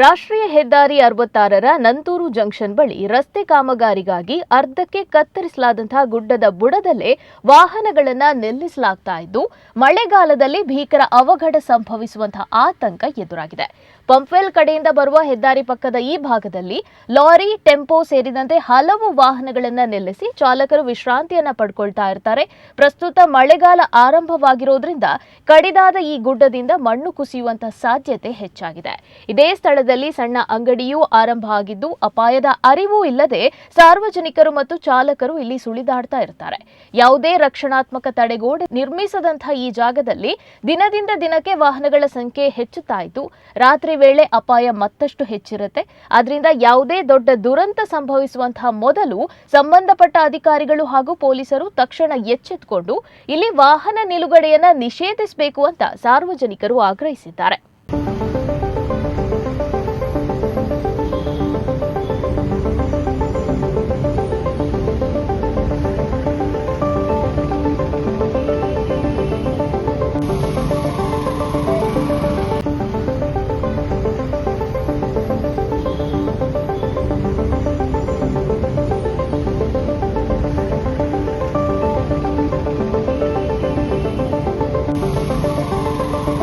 ರಾಷ್ಟ್ರೀಯ ಹೆದ್ದಾರಿ 66ರ ನಂತೂರು ಜಂಕ್ಷನ್ ಬಳಿ ರಸ್ತೆ ಕಾಮಗಾರಿಗಾಗಿ ಅರ್ಧಕ್ಕೆ ಕತ್ತರಿಸಲಾದಂತಹ ಗುಡ್ಡದ ಬುಡದಲ್ಲೇ ವಾಹನಗಳನ್ನು ನಿಲ್ಲಿಸಲಾಗ್ತಾ ಇದ್ದು ಮಳೆಗಾಲದಲ್ಲಿ ಭೀಕರ ಅವಘಡ ಸಂಭವಿಸುವಂತಹ ಆತಂಕ ಎದುರಾಗಿದೆ. ಪಂಪ್ವೆಲ್ ಕಡೆಯಿಂದ ಬರುವ ಹೆದ್ದಾರಿ ಪಕ್ಕದ ಈ ಭಾಗದಲ್ಲಿ ಲಾರಿ, ಟೆಂಪೋ ಸೇರಿದಂತೆ ಹಲವು ವಾಹನಗಳನ್ನು ನಿಲ್ಲಿಸಿ ಚಾಲಕರು ವಿಶ್ರಾಂತಿಯನ್ನ ಪಡ್ಕೊಳ್ತಾ ಇರ್ತಾರೆ. ಪ್ರಸ್ತುತ ಮಳೆಗಾಲ ಆರಂಭವಾಗಿರೋದ್ರಿಂದ ಕಡಿದಾದ ಈ ಗುಡ್ಡದಿಂದ ಮಣ್ಣು ಕುಸಿಯುವಂತಹ ಸಾಧ್ಯತೆ ಹೆಚ್ಚಾಗಿದೆ. ಇದೇ ಸ್ಥಳದಲ್ಲಿ ಸಣ್ಣ ಅಂಗಡಿಯೂ ಆರಂಭ ಆಗಿದ್ದು ಅಪಾಯದ ಅರಿವು ಇಲ್ಲದೆ ಸಾರ್ವಜನಿಕರು ಮತ್ತು ಚಾಲಕರು ಇಲ್ಲಿ ಸುಳಿದಾಡ್ತಾ ಇರ್ತಾರೆ. ಯಾವುದೇ ರಕ್ಷಣಾತ್ಮಕ ತಡೆಗೋಡೆ ನಿರ್ಮಿಸದಂತಹ ಈ ಜಾಗದಲ್ಲಿ ದಿನದಿಂದ ದಿನಕ್ಕೆ ವಾಹನಗಳ ಸಂಖ್ಯೆ ಹೆಚ್ಚುತ್ತಾ ಇದ್ದು ರಾತ್ರಿ ವೇಳೆ ಅಪಾಯ ಮತ್ತಷ್ಟು ಹೆಚ್ಚಿರುತ್ತೆ. ಆದ್ರಿಂದ ಯಾವುದೇ ದೊಡ್ಡ ದುರಂತ ಸಂಭವಿಸುವಂತಹ ಮೊದಲು ಸಂಬಂಧಪಟ್ಟ ಅಧಿಕಾರಿಗಳು ಹಾಗೂ ಪೊಲೀಸರು ತಕ್ಷಣ ಎಚ್ಚೆತ್ತುಕೊಂಡು ಇಲ್ಲಿ ವಾಹನ ನಿಲುಗಡೆಯನ್ನ ನಿಷೇಧಿಸಬೇಕು ಅಂತ ಸಾರ್ವಜನಿಕರು ಆಗ್ರಹಿಸಿದ್ದಾರೆ.